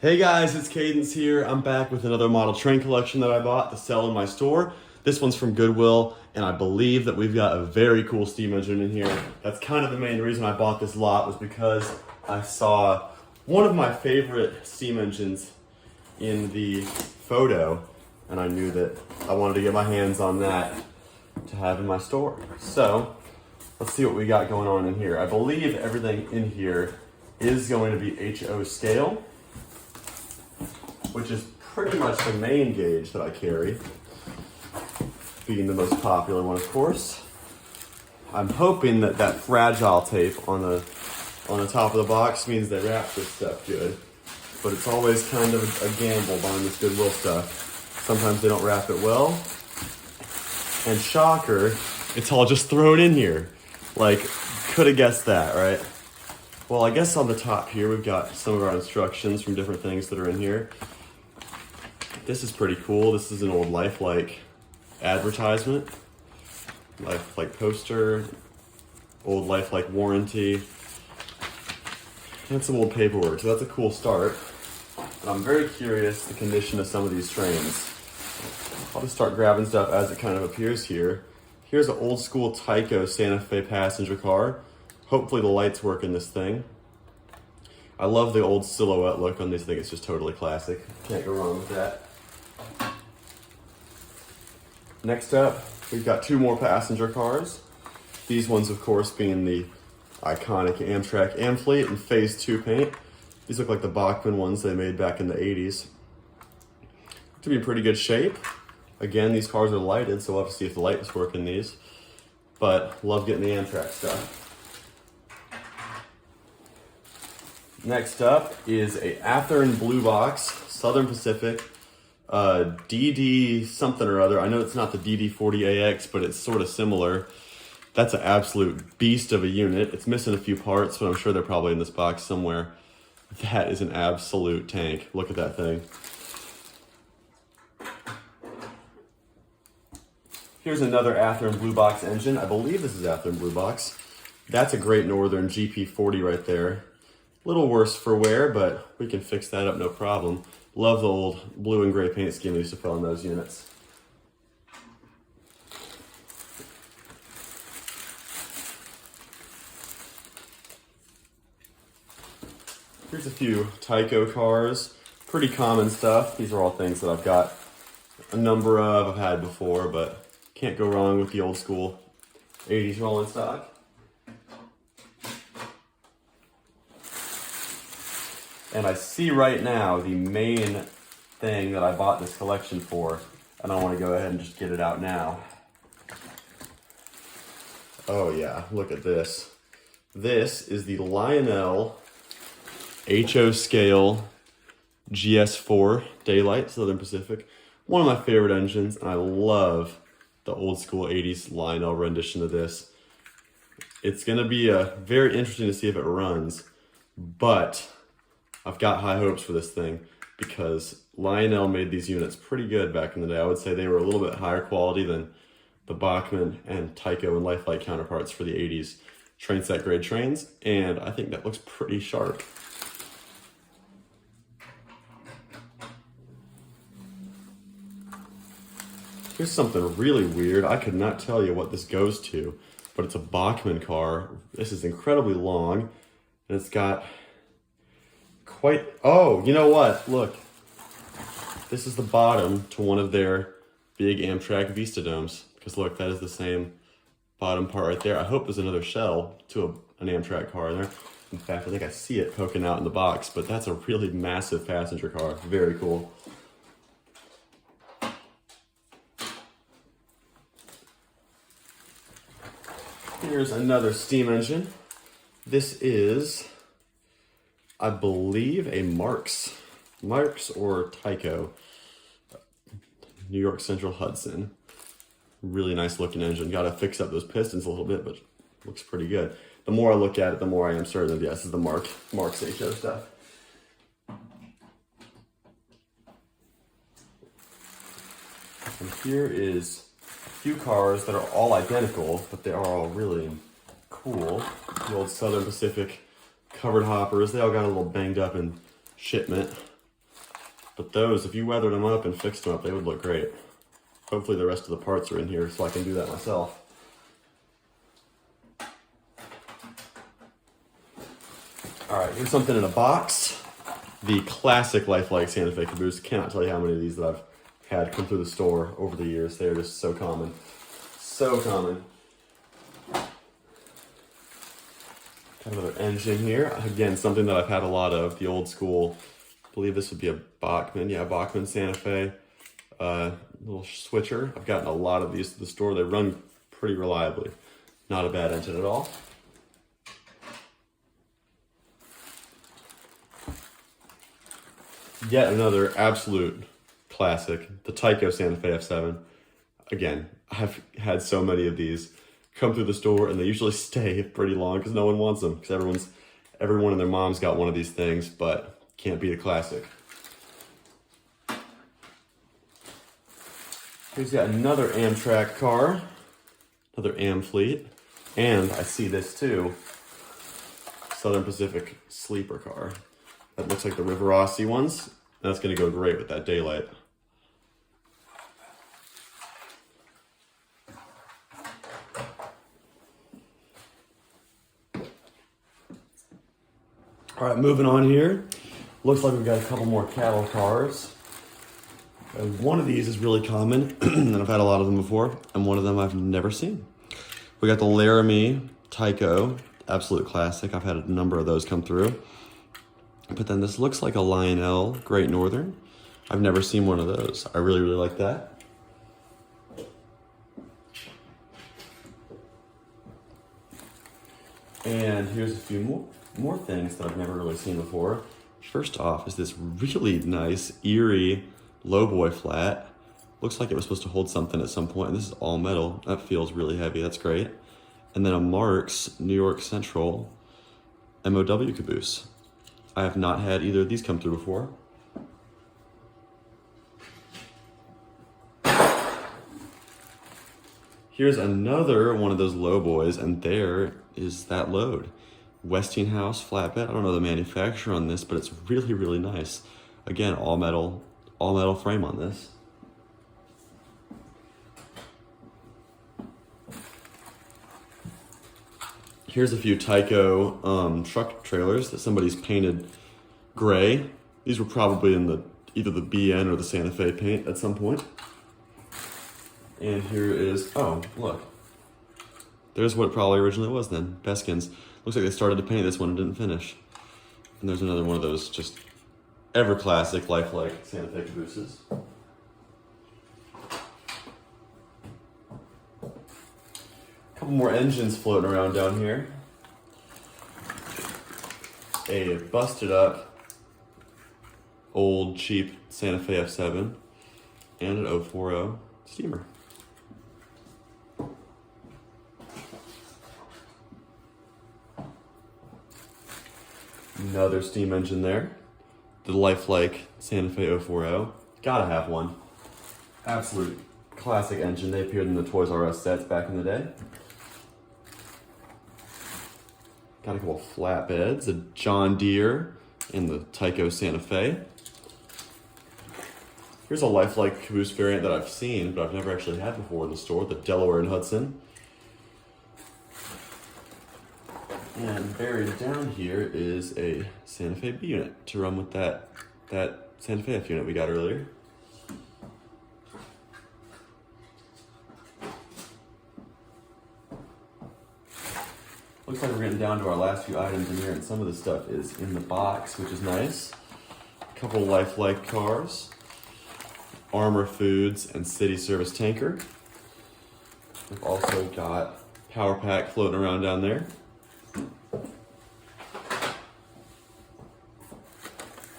Hey guys, it's Cadence here. I'm back with another model train collection that I bought to sell in my store. This one's from Goodwill, and I believe that we've got a very cool steam engine in here. That's kind of the main reason I bought this lot, was because I saw one of my favorite steam engines in the photo, and I knew that I wanted to get my hands on that to have in my store. So let's see what we got going on in here. I believe everything in here is going to be HO scale, which is pretty much the main gauge that I carry, being the most popular one, of course. I'm hoping that that fragile tape on the top of the box means they wrap this stuff good, but it's always kind of a gamble buying this Goodwill stuff. Sometimes they don't wrap it well, and shocker, it's all just thrown in here. Like, could have guessed that, right? Well, I guess on the top here we've got some of our instructions from different things that are in here. This is pretty cool. This is an old Lifelike advertisement, Lifelike poster, old Lifelike warranty, and some old paperwork. So that's a cool start. And I'm very curious the condition of some of these trains. I'll just start grabbing stuff as it kind of appears here. Here's an old school Tyco Santa Fe passenger car. Hopefully the lights work in this thing. I love the old silhouette look on this thing. It's just totally classic. Can't go wrong with that. Next up, we've got two more passenger cars. These ones, of course, being the iconic Amtrak Amfleet in Phase 2 paint. These look like the Bachmann ones they made back in the 80s. To be in pretty good shape. Again, these cars are lighted, so we'll have to see if the lights work in these. But love getting the Amtrak stuff. Next up is a Athearn Blue Box, Southern Pacific, DD something or other. I know it's not the DD40AX, but it's sort of similar. That's an absolute beast of a unit. It's missing a few parts, but I'm sure they're probably in this box somewhere. That is an absolute tank. Look at that thing. Here's another Athearn Blue Box engine. I believe this is Athearn Blue Box. That's a Great Northern GP40 right there. A little worse for wear, but we can fix that up no problem. Love the old blue and gray paint scheme we used to put on those units. Here's a few Tyco cars. Pretty common stuff. These are all things that I've got a number of, I've had before, but can't go wrong with the old school 80s rolling stock. And I see right now the main thing that I bought this collection for, and I want to go ahead and just get it out now. Oh yeah, look at this. This is the Lionel HO Scale GS4 Daylight Southern Pacific. One of my favorite engines, and I love the old school 80s Lionel rendition of this. It's going to be very interesting to see if it runs, but I've got high hopes for this thing because Lionel made these units pretty good back in the day. I would say they were a little bit higher quality than the Bachmann and Tyco and Lifelike counterparts for the 80s train set grade trains, and I think that looks pretty sharp. Here's something really weird. I could not tell you what this goes to, but it's a Bachmann car. This is incredibly long, and it's got oh, you know what? Look, this is the bottom to one of their big Amtrak Vista domes. Because look, that is the same bottom part right there. I hope there's another shell to an Amtrak car in there. In fact, I think I see it poking out in the box, but that's a really massive passenger car. Very cool. Here's another steam engine. This is, I believe, a Marx or Tyco, New York Central Hudson. Really nice looking engine. Got to fix up those pistons a little bit, but looks pretty good. The more I look at it, the more I am certain that yes, this is the Marx HO stuff. And here is a few cars that are all identical, but they are all really cool. The old Southern Pacific covered hoppers. They all got a little banged up in shipment. But those, if you weathered them up and fixed them up, they would look great. Hopefully the rest of the parts are in here so I can do that myself. All right, here's something in a box. The classic Lifelike Santa Fe caboose. Cannot tell you how many of these that I've had come through the store over the years. They're just so common. So common. Got another engine here. Again, something that I've had a lot of, the old school, I believe this would be a Bachmann. Yeah, Bachmann Santa Fe little switcher. I've gotten a lot of these to the store. They run pretty reliably. Not a bad engine at all. Yet another absolute classic, the Tyco Santa Fe F7. Again, I've had so many of these come through the store, and they usually stay pretty long because no one wants them, because everyone and their mom's got one of these things, but can't beat a classic. Here's got another Amtrak car, another Am fleet, and I see this too, Southern Pacific sleeper car. That looks like the Rivarossi ones. That's gonna go great with that daylight. All right, moving on here. Looks like we've got a couple more cattle cars. And one of these is really common, and I've had a lot of them before, and one of them I've never seen. We got the Laramie Tyco, absolute classic. I've had a number of those come through. But then this looks like a Lionel Great Northern. I've never seen one of those. I really, really like that. And here's a few more things that I've never really seen before. First off is this really nice, eerie lowboy flat. Looks like it was supposed to hold something at some point, and this is all metal. That feels really heavy, that's great. And then a Marks New York Central MOW caboose. I have not had either of these come through before. Here's another one of those lowboys, and there is that load. Westinghouse flatbed. I don't know the manufacturer on this, but it's really, really nice. Again, all metal frame on this. Here's a few Tyco truck trailers that somebody's painted gray. These were probably in either the BN or the Santa Fe paint at some point. And here is, oh, look. There's what it probably originally was then, Beskins. Looks like they started to paint this one and didn't finish. And there's another one of those just ever classic Lifelike Santa Fe cabooses. Couple more engines floating around down here. A busted up old cheap Santa Fe F7 and an 040 steamer. Another steam engine there. The Lifelike Santa Fe 040. Gotta have one. Absolute classic engine. They appeared in the Toys R Us sets back in the day. Got a couple flatbeds, a John Deere and the Tyco Santa Fe. Here's a Lifelike caboose variant that I've seen, but I've never actually had before in the store, the Delaware and Hudson. And buried down here is a Santa Fe B unit to run with that Santa Fe F unit we got earlier. Looks like we're getting down to our last few items in here, and some of the stuff is in the box, which is nice. A couple Lifelike cars, Armor Foods and City Service tanker. We've also got Power Pack floating around down there.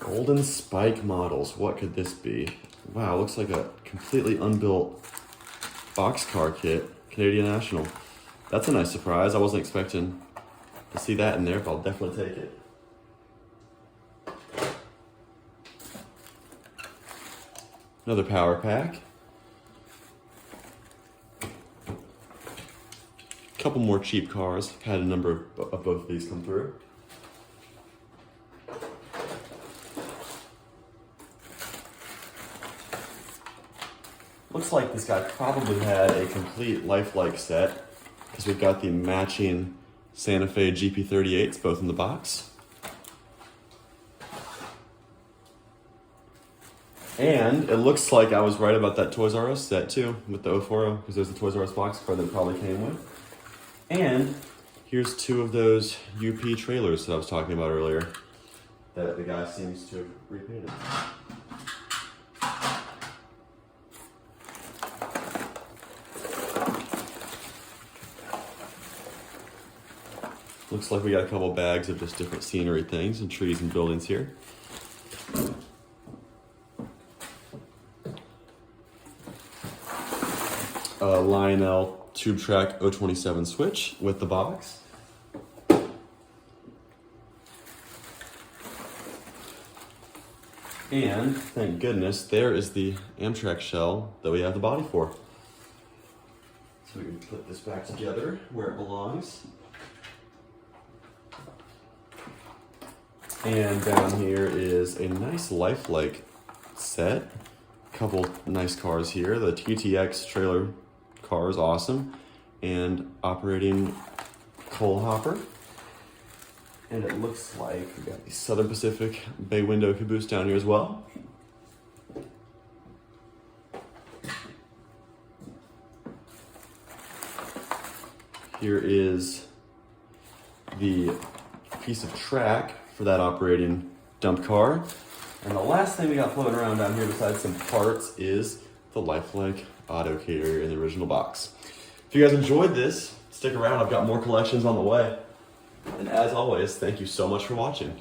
Golden Spike models, what could this be? Wow, looks like a completely unbuilt boxcar kit, Canadian National. That's a nice surprise. I wasn't expecting to see that in there, but I'll definitely take it. Another Power Pack. A couple more cheap cars. I've had a number of both of these come through. Looks like this guy probably had a complete lifelike set because we've got the matching Santa Fe GP38s both in the box. And it looks like I was right about that Toys R Us set too with the 040 because there's the Toys R Us box card that it probably came with. And here's two of those UP trailers that I was talking about earlier that the guy seems to have repainted. Looks like we got a couple bags of just different scenery things and trees and buildings here. Lionel Tube Track 027 switch with the box. And thank goodness, there is the Amtrak shell that we have the body for. So we can put this back together where it belongs. And down here is a nice lifelike set. Couple nice cars here. The TTX trailer car is awesome. And operating coal hopper. And it looks like we got the Southern Pacific bay window caboose down here as well. Here is the piece of track for that operating dump car. And the last thing we got floating around down here besides some parts is the lifelike auto carrier in the original box. If you guys enjoyed this, stick around. I've got more collections on the way. And as always, thank you so much for watching.